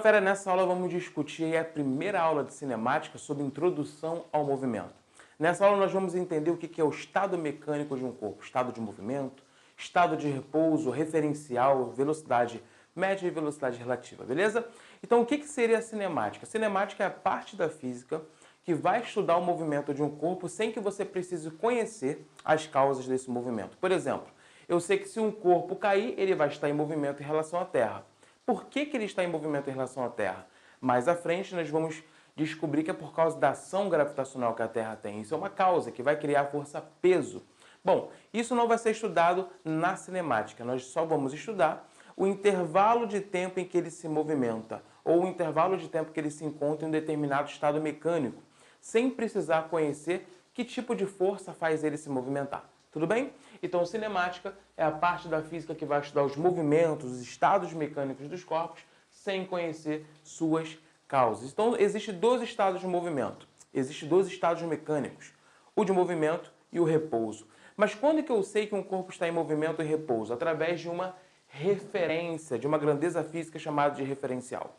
Fera, nessa aula vamos discutir a primeira aula de cinemática sobre introdução ao movimento. Nessa aula nós vamos entender o que é o estado mecânico de um corpo, estado de movimento, estado de repouso, referencial, velocidade média e velocidade relativa, beleza? Então o que seria a cinemática? A cinemática é a parte da física que vai estudar o movimento de um corpo sem que você precise conhecer as causas desse movimento. Por exemplo, eu sei que se um corpo cair, ele vai estar em movimento em relação à Terra. Por que ele está em movimento em relação à Terra? Mais à frente nós vamos descobrir que é por causa da ação gravitacional que a Terra tem. Isso é uma causa que vai criar a força-peso. Bom, isso não vai ser estudado na cinemática. Nós só vamos estudar o intervalo de tempo em que ele se movimenta ou o intervalo de tempo que ele se encontra em um determinado estado mecânico, sem precisar conhecer que tipo de força faz ele se movimentar. Tudo bem? Então, cinemática é a parte da física que vai estudar os movimentos, os estados mecânicos dos corpos, sem conhecer suas causas. Então, existem dois estados de movimento. Existem dois estados mecânicos, o de movimento e o repouso. Mas quando que eu sei que um corpo está em movimento e repouso? Através de uma referência, de uma grandeza física chamada de referencial.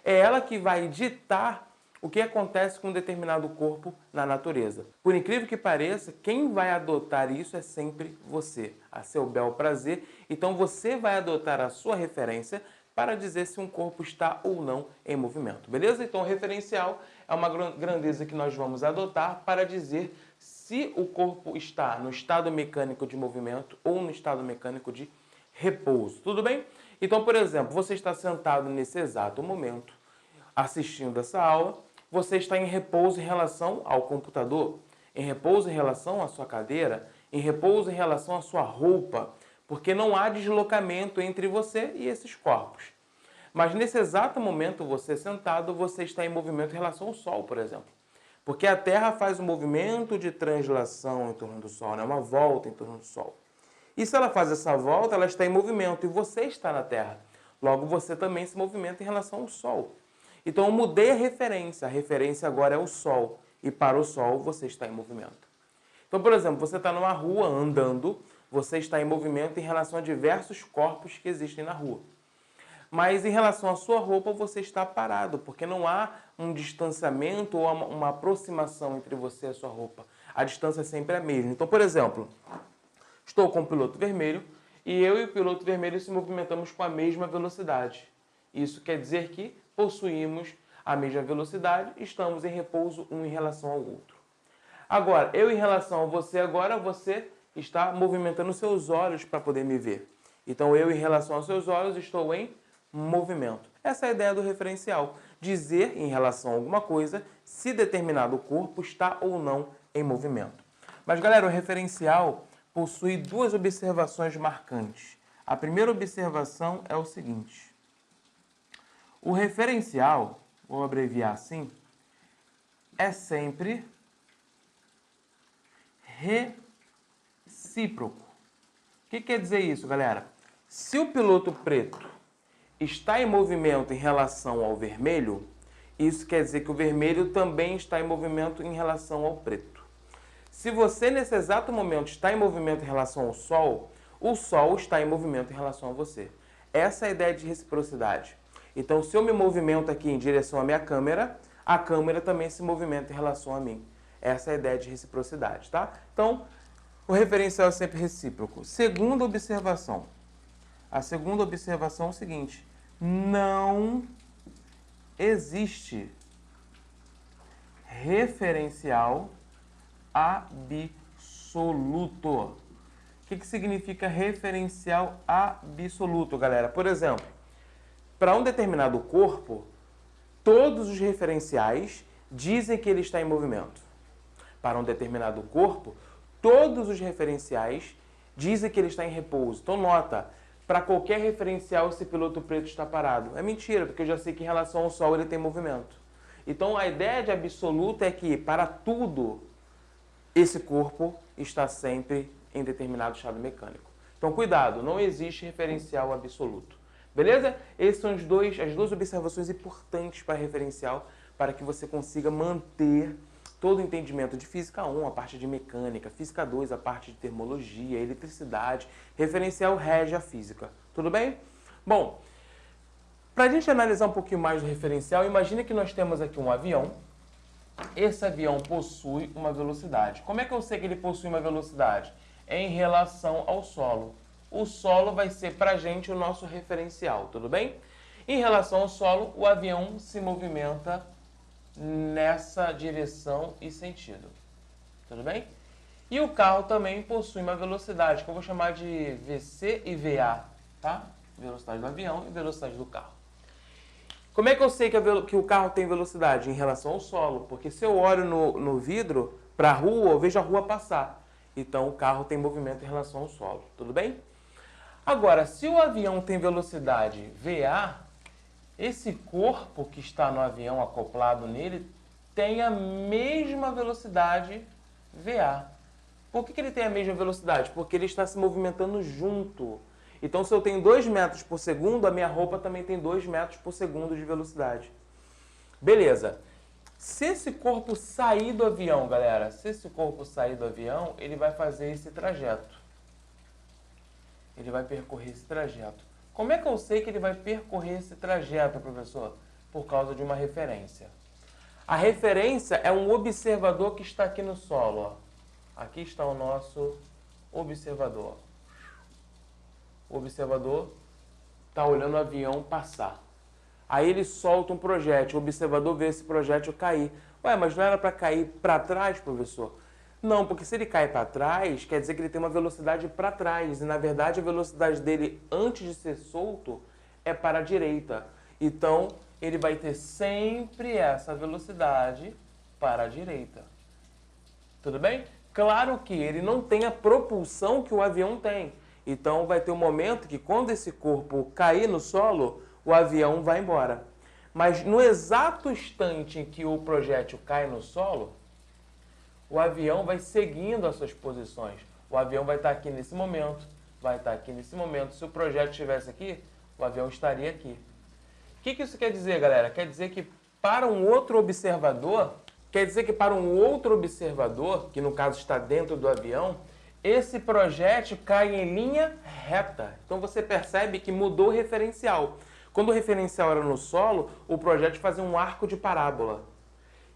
É ela que vai ditar o que acontece com um determinado corpo na natureza. Por incrível que pareça, quem vai adotar isso é sempre você, a seu bel prazer. Então você vai adotar a sua referência para dizer se um corpo está ou não em movimento, beleza? Então o referencial é uma grandeza que nós vamos adotar para dizer se o corpo está no estado mecânico de movimento ou no estado mecânico de repouso, tudo bem? Então, por exemplo, você está sentado nesse exato momento assistindo essa aula, você está em repouso em relação ao computador, em repouso em relação à sua cadeira, em repouso em relação à sua roupa, porque não há deslocamento entre você e esses corpos. Mas nesse exato momento, você sentado, você está em movimento em relação ao Sol, por exemplo. Porque a Terra faz um movimento de translação em torno do Sol, né? Uma volta em torno do Sol. E se ela faz essa volta, ela está em movimento e você está na Terra. Logo, você também se movimenta em relação ao Sol. Então, eu mudei a referência agora é o Sol, e para o Sol você está em movimento. Então, por exemplo, você está numa rua andando, você está em movimento em relação a diversos corpos que existem na rua. Mas em relação à sua roupa, você está parado, porque não há um distanciamento ou uma aproximação entre você e a sua roupa. A distância é sempre a mesma. Então, por exemplo, estou com o piloto vermelho e eu e o piloto vermelho se movimentamos com a mesma velocidade. Isso quer dizer que possuímos a mesma velocidade, estamos em repouso um em relação ao outro. Agora, eu em relação a você agora, você está movimentando seus olhos para poder me ver. Então, eu em relação aos seus olhos estou em movimento. Essa é a ideia do referencial. Dizer em relação a alguma coisa se determinado corpo está ou não em movimento. Mas, galera, o referencial possui duas observações marcantes. A primeira observação é o seguinte. O referencial, vou abreviar assim, é sempre recíproco. O que quer dizer isso, galera? Se o piloto preto está em movimento em relação ao vermelho, isso quer dizer que o vermelho também está em movimento em relação ao preto. Se você, nesse exato momento, está em movimento em relação ao Sol, o Sol está em movimento em relação a você. Essa é a ideia de reciprocidade. Então, se eu me movimento aqui em direção à minha câmera, a câmera também se movimenta em relação a mim. Essa é a ideia de reciprocidade, tá? Então, o referencial é sempre recíproco. Segunda observação. A segunda observação é o seguinte. Não existe referencial absoluto. O que significa referencial absoluto, galera? Por exemplo, para um determinado corpo, todos os referenciais dizem que ele está em movimento. Para um determinado corpo, todos os referenciais dizem que ele está em repouso. Então, nota, para qualquer referencial, esse piloto preto está parado. É mentira, porque eu já sei que em relação ao Sol ele tem movimento. Então, a ideia de absoluto é que, para tudo, esse corpo está sempre em determinado estado mecânico. Então, cuidado, não existe referencial absoluto. Beleza? Essas são as duas observações importantes para referencial, para que você consiga manter todo o entendimento de Física 1, a parte de mecânica, Física 2, a parte de termologia, eletricidade, referencial rege a física. Tudo bem? Bom, Para a gente analisar um pouquinho mais do referencial, imagine que nós temos aqui um avião. Esse avião possui uma velocidade. Como é que eu sei que ele possui uma velocidade? Em relação ao solo. O solo vai ser para a gente o nosso referencial, tudo bem? Em relação ao solo, o avião se movimenta nessa direção e sentido, tudo bem? E o carro também possui uma velocidade, que eu vou chamar de VC e VA, tá? Velocidade do avião e velocidade do carro. Como é que eu sei que o carro tem velocidade? Em relação ao solo, porque se eu olho no vidro para a rua, eu vejo a rua passar. Então, o carro tem movimento em relação ao solo, tudo bem? Agora, se o avião tem velocidade VA, esse corpo que está no avião acoplado nele tem a mesma velocidade VA. Por que ele tem a mesma velocidade? Porque ele está se movimentando junto. Então, se eu tenho 2 metros por segundo, a minha roupa também tem 2 metros por segundo de velocidade. Beleza. Se esse corpo sair do avião, galera, se esse corpo sair do avião, ele vai fazer esse trajeto. Ele vai percorrer esse trajeto. Como é que eu sei que ele vai percorrer esse trajeto, professor? Por causa de uma referência. A referência é um observador que está aqui no solo, ó. Aqui está o nosso observador. O observador está olhando o avião passar. Aí ele solta um projétil, o observador vê esse projétil cair. Ué, mas não era para cair para trás, professor? Não, porque se ele cai para trás, quer dizer que ele tem uma velocidade para trás. E, na verdade, a velocidade dele, antes de ser solto, é para a direita. Então, ele vai ter sempre essa velocidade para a direita. Tudo bem? Claro que ele não tem a propulsão que o avião tem. Então, vai ter um momento que, quando esse corpo cair no solo, o avião vai embora. Mas, no exato instante em que o projétil cai no solo, o avião vai seguindo as suas posições. O avião vai estar aqui nesse momento, vai estar aqui nesse momento. Se o projétil estivesse aqui, o avião estaria aqui. O que isso quer dizer, galera? Quer dizer que para um outro observador, que no caso está dentro do avião, esse projétil cai em linha reta. Então você percebe que mudou o referencial. Quando o referencial era no solo, o projétil fazia um arco de parábola.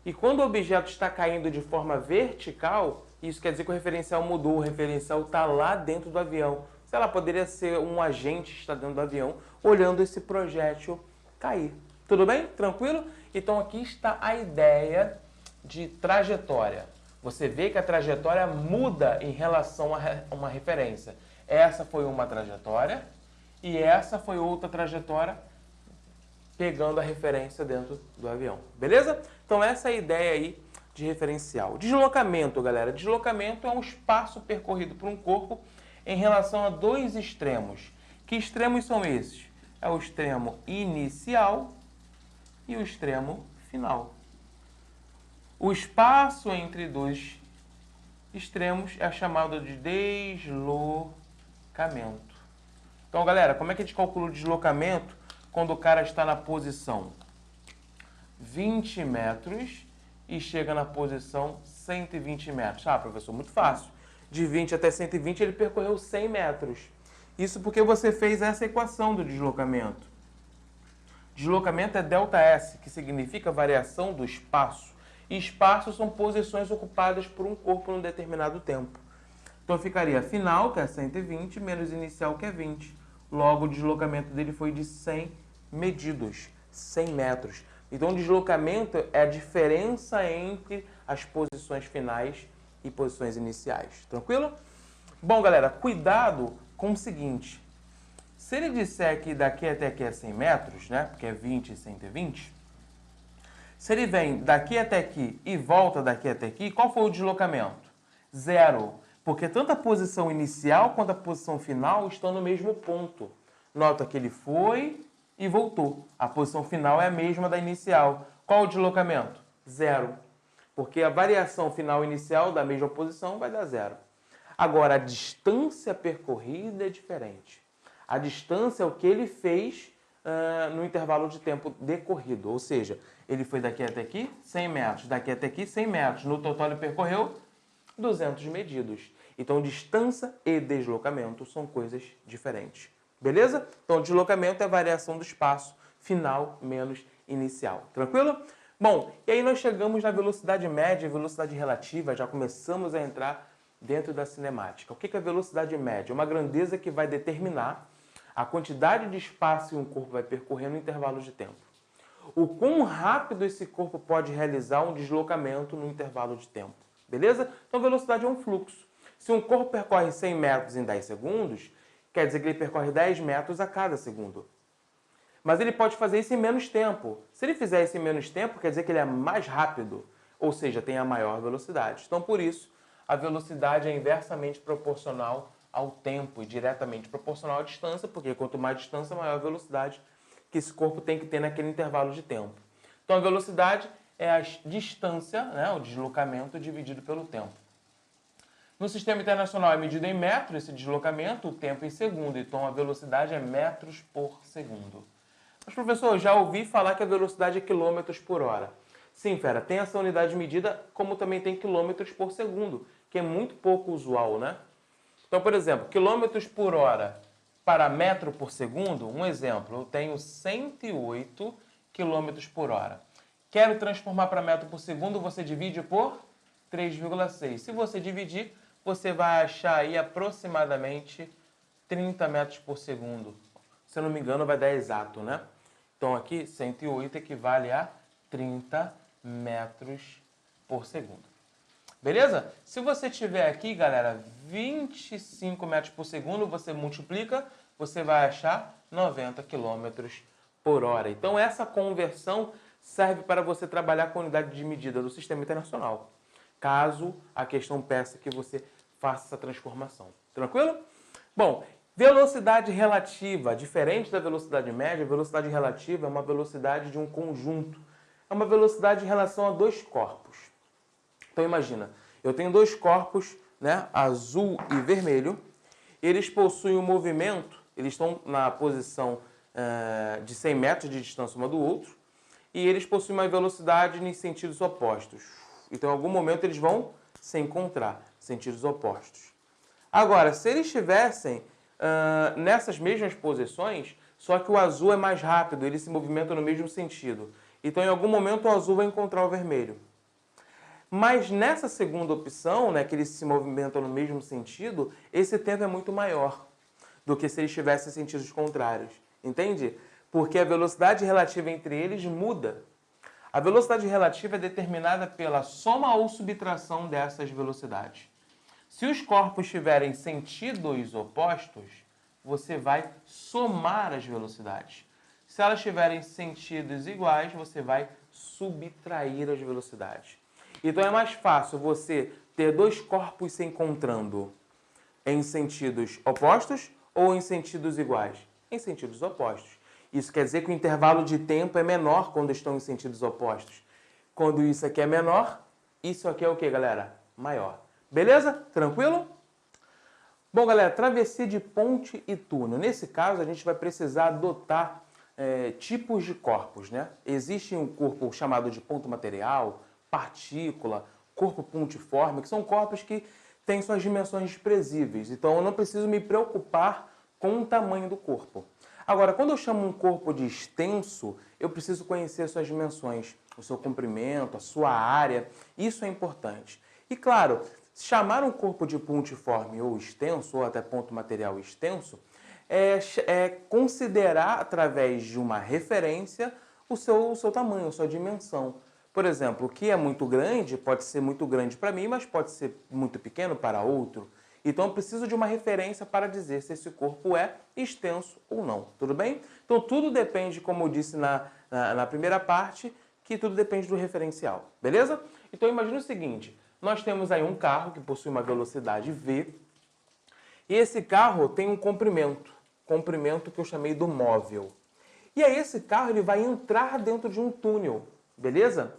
E quando o objeto está caindo de forma vertical, isso quer dizer que o referencial mudou, o referencial está lá dentro do avião. Sei lá, poderia ser um agente que está dentro do avião, olhando esse projétil cair. Tudo bem? Tranquilo? Então aqui está a ideia de trajetória. Você vê que a trajetória muda em relação a uma referência. Essa foi uma trajetória e essa foi outra trajetória, pegando a referência dentro do avião. Beleza? Então essa é a ideia aí de referencial. Deslocamento, galera. Deslocamento é um espaço percorrido por um corpo em relação a 2 extremos. Que extremos são esses? É o extremo inicial e o extremo final. O espaço entre 2 extremos é chamado de deslocamento. Então, galera, como é que a gente calcula o deslocamento quando o cara está na posição 20 metros e chega na posição 120 metros? Ah, professor, muito fácil. De 20 até 120 ele percorreu 100 metros. Isso porque você fez essa equação do deslocamento. Deslocamento é ΔS, que significa variação do espaço. E espaços são posições ocupadas por um corpo num determinado tempo. Então ficaria final, que é 120, menos inicial, que é 20. Logo, o deslocamento dele foi de 100 medidos, 100 metros. Então, o deslocamento é a diferença entre as posições finais e posições iniciais. Tranquilo? Bom, galera, cuidado com o seguinte. Se ele disser que daqui até aqui é 100 metros, né? Porque é 20 e 120. Se ele vem daqui até aqui e volta daqui até aqui, qual foi o deslocamento? 0. Porque tanto a posição inicial quanto a posição final estão no mesmo ponto. Nota que ele foi e voltou. A posição final é a mesma da inicial. Qual o deslocamento? 0. Porque a variação final e inicial da mesma posição vai dar 0. Agora, a distância percorrida é diferente. A distância é o que ele fez no intervalo de tempo decorrido. Ou seja, ele foi daqui até aqui, 100 metros. Daqui até aqui, 100 metros. No total, ele percorreu 200 medidos. Então, distância e deslocamento são coisas diferentes. Beleza? Então, deslocamento é a variação do espaço final menos inicial. Tranquilo? Bom, e aí nós chegamos na velocidade média e velocidade relativa, já começamos a entrar dentro da cinemática. O que é a velocidade média? É uma grandeza que vai determinar a quantidade de espaço que um corpo vai percorrer no intervalo de tempo. O quão rápido esse corpo pode realizar um deslocamento no intervalo de tempo. Beleza? Então, velocidade é um fluxo. Se um corpo percorre 100 metros em 10 segundos, quer dizer que ele percorre 10 metros a cada segundo. Mas ele pode fazer isso em menos tempo. Se ele fizer isso em menos tempo, quer dizer que ele é mais rápido, ou seja, tem a maior velocidade. Então, por isso, a velocidade é inversamente proporcional ao tempo e diretamente proporcional à distância, porque quanto mais distância, maior a velocidade que esse corpo tem que ter naquele intervalo de tempo. Então, a velocidade é a distância, né, o deslocamento dividido pelo tempo. No sistema internacional é medido em metros esse deslocamento, o tempo em segundo. Então, a velocidade é metros por segundo. Mas, professor, eu já ouvi falar que a velocidade é quilômetros por hora. Sim, fera, tem essa unidade de medida, como também tem quilômetros por segundo, que é muito pouco usual, né? Então, por exemplo, quilômetros por hora para metro por segundo, um exemplo, eu tenho 108 quilômetros por hora. Quero transformar para metro por segundo, você divide por 3,6. Se você dividir, você vai achar aí aproximadamente 30 metros por segundo. Se eu não me engano, vai dar exato, né? Então, aqui, 108 equivale a 30 metros por segundo. Beleza? Se você tiver aqui, galera, 25 metros por segundo, você multiplica, você vai achar 90 quilômetros por hora. Então, essa conversão serve para você trabalhar com a unidade de medida do sistema internacional, caso a questão peça que você faça essa transformação. Tranquilo? Bom, velocidade relativa, diferente da velocidade média, a velocidade relativa é uma velocidade de um conjunto. É uma velocidade em relação a dois corpos. Então imagina, eu tenho dois corpos, né, azul e vermelho, eles possuem um movimento, eles estão na posição de 100 metros de distância um do outro, e eles possuem uma velocidade em sentidos opostos. Então em algum momento eles vão se encontrar, sentidos opostos. Agora, se eles estivessem nessas mesmas posições, só que o azul é mais rápido, ele se movimenta no mesmo sentido. Então, em algum momento, o azul vai encontrar o vermelho. Mas nessa segunda opção, né, que eles se movimentam no mesmo sentido, esse tempo é muito maior do que se eles tivessem em sentidos contrários. Entende? Porque a velocidade relativa entre eles muda. A velocidade relativa é determinada pela soma ou subtração dessas velocidades. Se os corpos tiverem sentidos opostos, você vai somar as velocidades. Se elas tiverem sentidos iguais, você vai subtrair as velocidades. Então é mais fácil você ter dois corpos se encontrando em sentidos opostos ou em sentidos iguais? Em sentidos opostos. Isso quer dizer que o intervalo de tempo é menor quando estão em sentidos opostos. Quando isso aqui é menor, isso aqui é o que, galera? Maior. Beleza? Tranquilo? Bom, galera, travessia de ponte e túnel. Nesse caso, a gente vai precisar adotar tipos de corpos, né? Existe um corpo chamado de ponto material, partícula, corpo pontiforme, que são corpos que têm suas dimensões desprezíveis. Então, eu não preciso me preocupar com o tamanho do corpo. Agora, quando eu chamo um corpo de extenso, eu preciso conhecer suas dimensões, o seu comprimento, a sua área. Isso é importante. E, claro, chamar um corpo de pontiforme ou extenso, ou até ponto material extenso, é considerar, através de uma referência, o seu tamanho, a sua dimensão. Por exemplo, o que é muito grande pode ser muito grande para mim, mas pode ser muito pequeno para outro. Então, eu preciso de uma referência para dizer se esse corpo é extenso ou não. Tudo bem? Então, tudo depende, como eu disse na primeira parte, que tudo depende do referencial. Beleza? Então, imagine o seguinte. Nós temos aí um carro que possui uma velocidade v, e esse carro tem um comprimento que eu chamei do móvel. E aí esse carro ele vai entrar dentro de um túnel, beleza?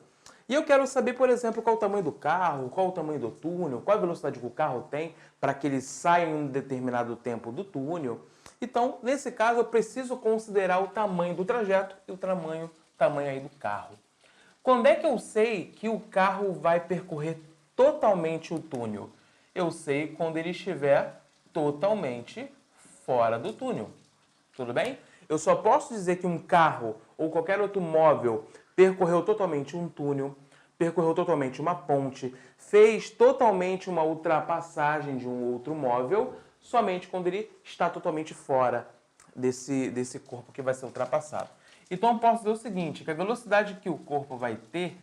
E eu quero saber, por exemplo, qual o tamanho do carro, qual o tamanho do túnel, qual a velocidade que o carro tem para que ele saia em um determinado tempo do túnel. Então, nesse caso, eu preciso considerar o tamanho do trajeto e o tamanho aí do carro. Quando é que eu sei que o carro vai percorrer totalmente o túnel? Eu sei quando ele estiver totalmente fora do túnel. Tudo bem? Eu só posso dizer que um carro ou qualquer outro móvel percorreu totalmente um túnel, percorreu totalmente uma ponte, fez totalmente uma ultrapassagem de um outro móvel, somente quando ele está totalmente fora desse corpo que vai ser ultrapassado. Então eu posso dizer o seguinte, que a velocidade que o corpo vai ter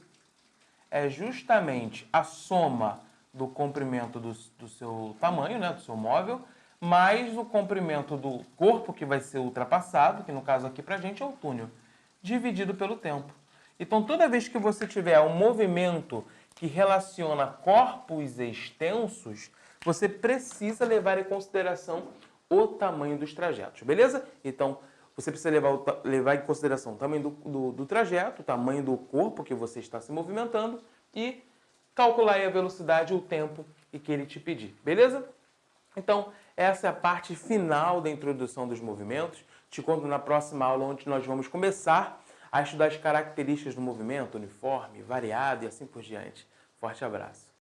é justamente a soma do comprimento do seu tamanho, né, do seu móvel, mais o comprimento do corpo que vai ser ultrapassado, que no caso aqui pra gente é o túnel, dividido pelo tempo. Então toda vez que você tiver um movimento que relaciona corpos extensos, você precisa levar em consideração o tamanho dos trajetos, beleza? Então, você precisa levar em consideração o tamanho do trajeto, o tamanho do corpo que você está se movimentando e calcular aí a velocidade e o tempo que ele te pedir, beleza? Então, essa é a parte final da introdução dos movimentos. Te conto na próxima aula, onde nós vamos começar a estudar as características do movimento, uniforme, variado e assim por diante. Forte abraço!